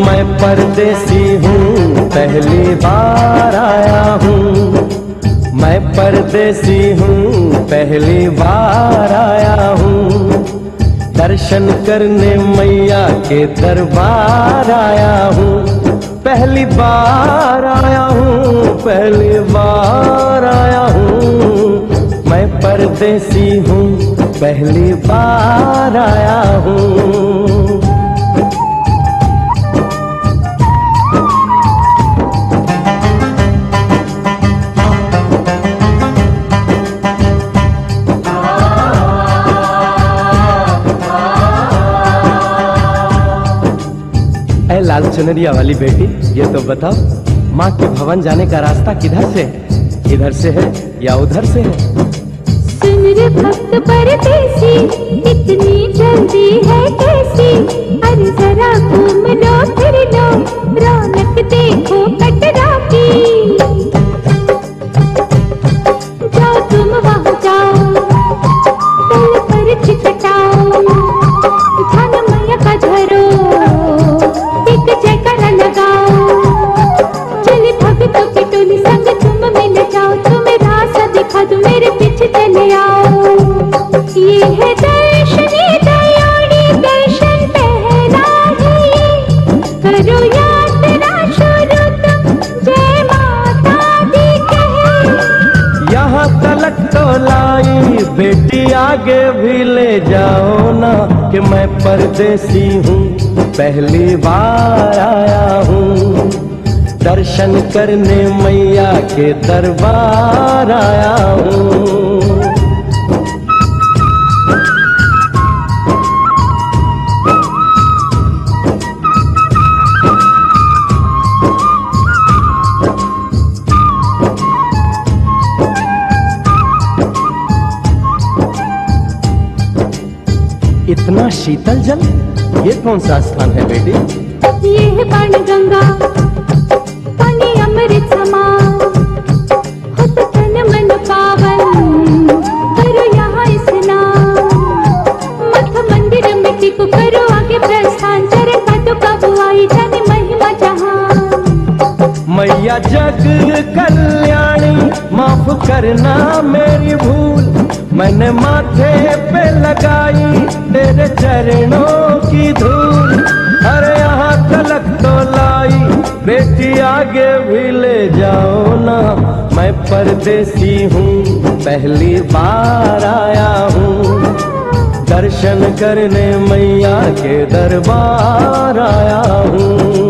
मैं परदेसी हूँ, पहली बार आया हूँ। मैं परदेसी हूँ, पहली बार आया हूँ। दर्शन करने मैया के दरबार आया हूँ। पहली बार आया हूँ, पहली बार आया हूँ। मैं परदेसी हूँ, पहली बार आया हूँ। लाल चुनरिया वाली बेटी, ये तो बताओ माँ के भवन जाने का रास्ता किधर से है? इधर से है या उधर से है? सुन रे भक्त परदेसी, इतनी जल्दी है कैसी? अरे जरा घूम लो फिर लो, रौनक देखो कटरा की। जाओ तुम वहाँ जाओ, दिल पर चिकटाओ, ध्यान मैया का धरो, जयकारा लगाओ। चले भक्तों की टोली संग तुम मिल जाओ, तुम्हें रास्ता दिखा दूं, मेरे पीछे चले आओ। ये है दर्शनी दयाड़ी, दर्शन पहला है ये, करो यात्रा शुरू तुम, जय माता दी कहे। यहाँ तलक तो लाई बेटी, आगे भी ले जाओ ना, कि मैं परदेसी हूँ, पहली बार आया हूँ। दर्शन करने मैया के दरबार आया हूँ। इतना शीतल जल, ये कौन सा स्थान है बेटी? ये है पानी गंगा, पानी अमृत समान, होत तन मन पावन, करो यहाँ स्नान। मठ मंदिर मिट्टी को करो आगे प्रस्थान, चरण पादुका बुआई जाने महिमा जहां। मैया जग कल्याणी, माफ करना मेरी भूल, मैंने माथे पे लगाई तेरे चरणों की धूल। अरे यहाँ तलक तो लाई बेटी, आगे भी ले जाओ ना, मैं परदेसी हूँ, पहली बार आया हूँ। दर्शन करने मैया के दरबार आया हूँ।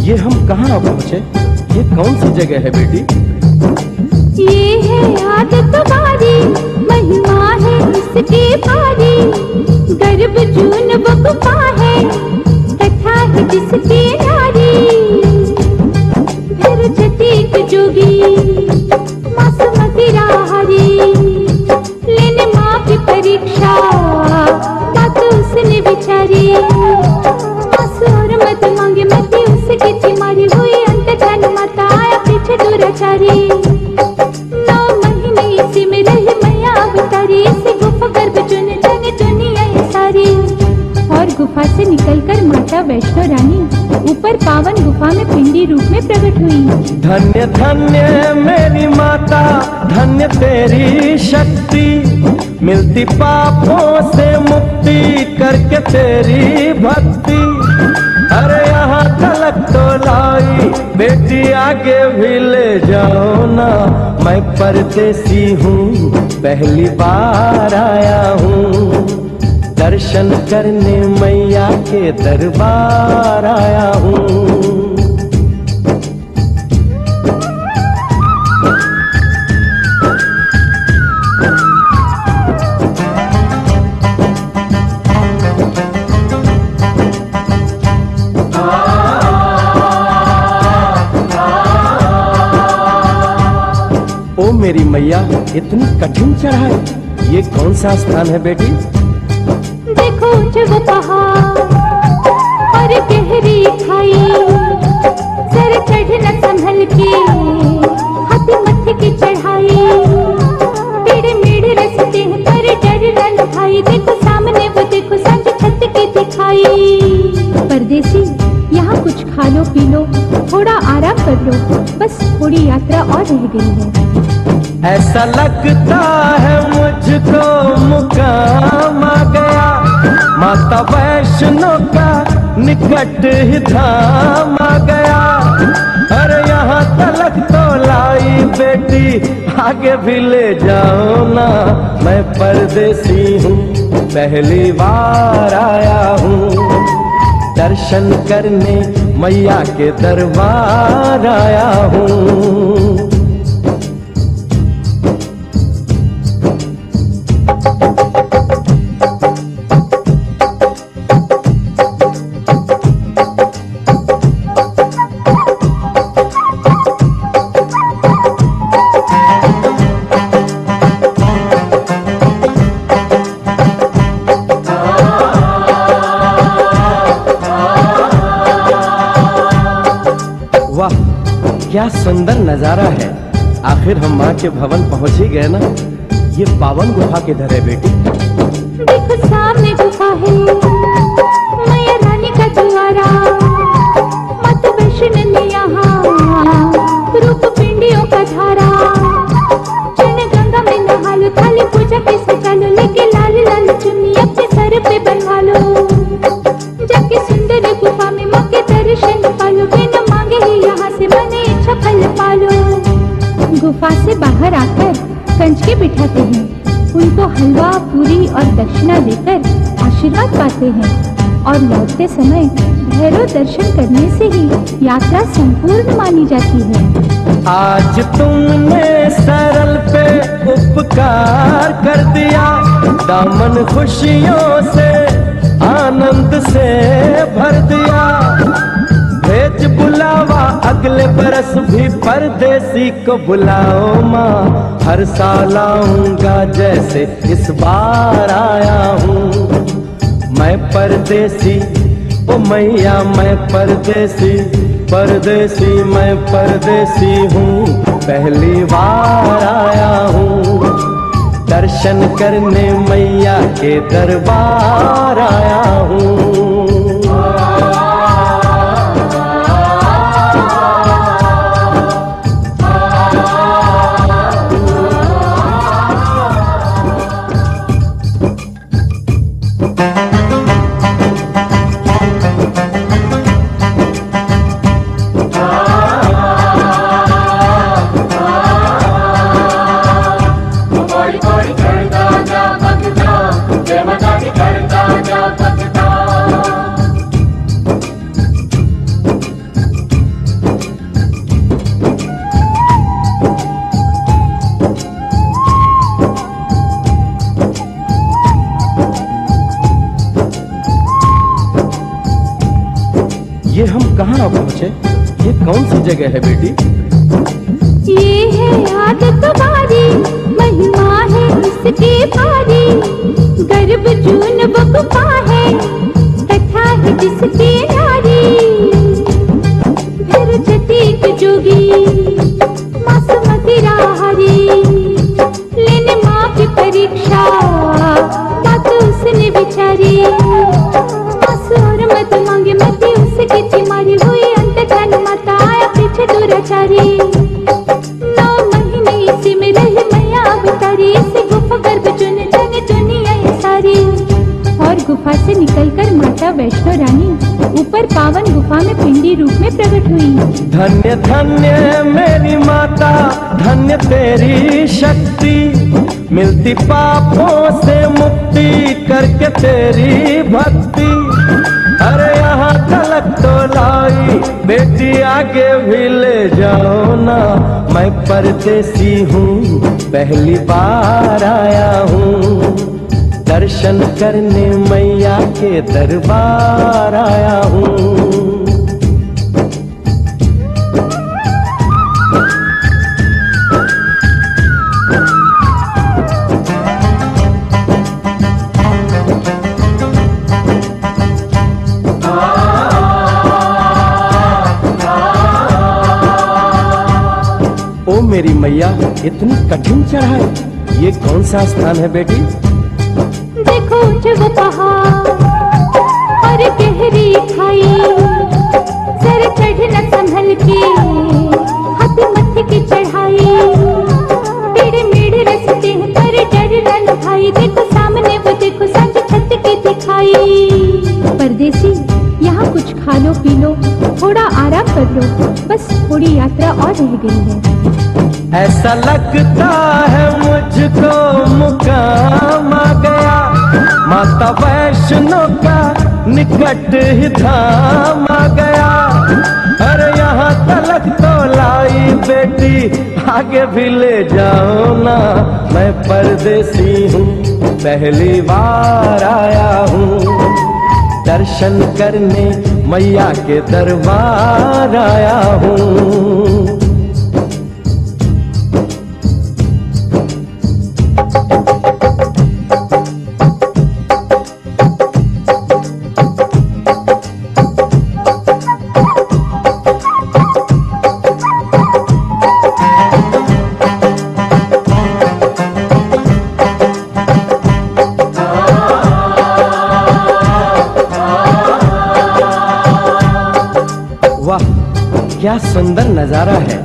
ये हम कहाँ पहुँचे? ये कौन सी जगह है बेटी? ये है आदत तुम्हारी, महिमा है इसकी भारी, गर्भ जून वो गुफा है, कथा है जिसकी नारी। फिर जतीक जोगी मासूमती राहरी, लेने माँ की परीक्षा, बात उसने विचारी। और मत मांगे मत उसकी चिमारी, हुई अंत धन माता आया पीछे दुराचारी। 9 महीने इसी में रही मैया अवतारी, इसी गुफा गर्भ चुन जाने दुनिया ये सारी। और गुफा से निकलकर माता वैष्णो रानी ऊपर पावन गुफा में पिंडी रूप में प्रकट हुई। धन्य धन्य मेरी माता, धन्य तेरी शक्ति, मिलती पापों से मुक्ति करके तेरी भक्ति। अरे यहाँ तलक तो लाई बेटी, आगे भी ले जाओ ना, मैं परदेसी हूँ, पहली बार आया हूँ। दर्शन करने मैया के दरबार आया हूँ। ओ मेरी मैया, इतनी कठिन चढ़ाई, ये कौन सा स्थान है बेटी? देखो वो पहाड़ और गहरी खाई, सर चढ़ना संभल के हाथी मत्थे की चढ़ाई, टेढ़े मेढ़े रास्ते हैं पर डर न भाई, देखो सामने वो देखो सांझ छत की दिखाई। परदेसी यहाँ कुछ खा लो पी लो, थोड़ा आराम कर लो, बस थोड़ी यात्रा और रह गई है। ऐसा लगता है मुझको मुकाम आ गया, माता वैष्णो का निकट ही धाम आ गया। अरे यहाँ तलक तो लाई बेटी, आगे भी ले जाओ ना, मैं परदेसी हूँ, पहली बार आया हूँ। दर्शन करने मैया के दरबार आया हूँ। वाह, क्या सुंदर नजारा है। आखिर हम माँ के भवन पहुँच ही गए ना। ये पावन गुफा किधर है बेटी? देखो सामने गुफा है, मैया रानी का द्वारा, माता वैष्णो ने यहाँ रूप पिंडियों का धारा। चरण गंगा में नहा लो, थाली पूजा के सजा लो, लेके लाल लाल चुन्नी अपने सर पे बनवा लो। जाके सुंदर गुफा में माँ के दर्शन पालो, बिना मांगे ही यहाँ से मने इच्छा फल पालो। गुफा से बाहर आकर कंच के बिठाते हैं, उनको हलवा पूरी और दक्षिणा देकर आशीर्वाद पाते हैं, और लौटते समय भैरव दर्शन करने से ही यात्रा संपूर्ण मानी जाती है। आज तुमने सरल पे उपकार कर दिया, दामन खुशियों से आनंद से भर दिया। भेज बुलावा अगले बरस भी परदेसी को बुलाओ माँ, हर साल आऊंगा जैसे इस बार आया हूँ। मैं परदेसी, ओ मैया मैं परदेसी, परदेसी मैं परदेसी हूँ, पहली बार आया हूँ। दर्शन करने मैया के दरबार आया हूँ। ये हम कहाँ पहुँचे? ये कौन सी जगह है बेटी? ये है आदत तुम्हारी, महिमा है इसकी भारी, गर्भ जून वो गुफा है, कथा है जिसकी नारी। फिर जतीक जोगी मासूमती राहरी, लेने माँ की परीक्षा बात उसने बिचारी। मासूर मत मांगे मत उसकी चिमारी, हुई अंत जान माता आया पीछे दुराचारी। 9 महीने इसी में रही मैया अवतारी, इसी गुफा गर्भ चुन जाने दुनिया ये सारी। और गुफा से निकलकर माता वैष्णो रानी ऊपर पावन गुफा में पिंडी रूप में प्रकट हुई। धन्य धन्य मेरी माता, धन्य तेरी शक्ति, मिलती पापों से मुक्ति करके तेरी भक्ति। अरे यहाँ तलक तो लाई बेटी आगे भी ले जाओ ना, मैं परदेसी हूँ पहली बार आया हूँ, दर्शन करने मैया के दरबार आया हूँ। ओ मेरी मैया, इतनी कठिन चढ़ाई, ये कौन सा स्थान है बेटी? देखो वो पहाड़ और गहरी खाई, सर चढ़ना संभल के हाथ मत्थे की चढ़ाई, टेढ़े मेढ़े रास्ते हैं पर डर न भाई, देखो सामने वो देखो सच छत की दिखाई। परदेसी यहाँ कुछ खा लो पी लो, थोड़ा आराम कर लो, बस थोड़ी यात्रा और रह गई है। ऐसा लगता है मुझको मुकाम आ गया, माता वैष्णो का निकट ही धाम आ गया। अरे यहाँ तलक तो लाई बेटी आगे भी ले जाओ ना, मैं परदेसी हूँ पहली बार आया हूँ, दर्शन करने मैया के दरबार आया हूँ। वाह, क्या सुंदर नजारा है।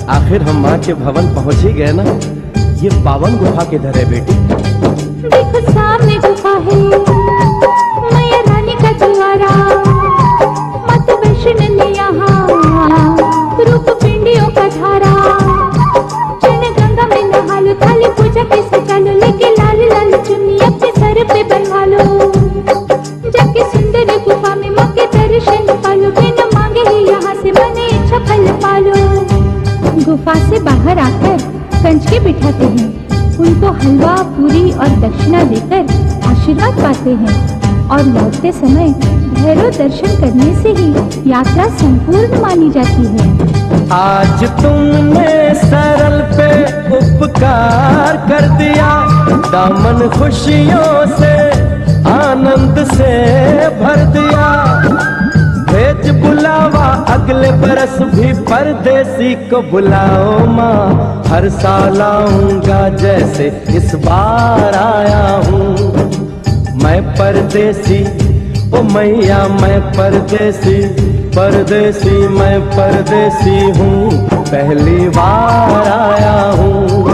आखिर हम माँ के भवन पहुंच ही गए ना। ये पावन गुफा किधर है बेटी? देखो सामने गुफा है, मैया रानी का द्वारा, माता वैष्णो ने यहाँ रूप पिंडियों का धारा, चरण गंगा में नहा लो, थाली पूजा के सजा लो, लेके लाल लाल चुन्नी अपने सर पे बनवा लो, जाके सुंदर गुफा में माँ के दर्शन पालो, बिना मांगे ही यहाँ से मने इच्छा फल पालो। गुफा से बाहर आकर कंच के बिठाते हैं, उनको हलवा पूरी और दक्षिणा देकर आशीर्वाद पाते हैं, और लौटते समय भैरव दर्शन करने से ही यात्रा संपूर्ण मानी जाती है। आज तुमने सरल पे उपकार कर दिया, दामन खुशियों से आनंद से भर दिया, भेज बुलावा अगले बरस भी परदेसी को बुलाओ माँ, हर साल आऊंगा जैसे इस बार आया हूँ, मैं परदेसी ओ मैया मैं परदेसी, परदेसी मैं परदेसी हूँ पहली बार आया हूँ,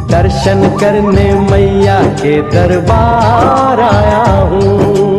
दर्शन करने मैया के दरबार आया हूँ।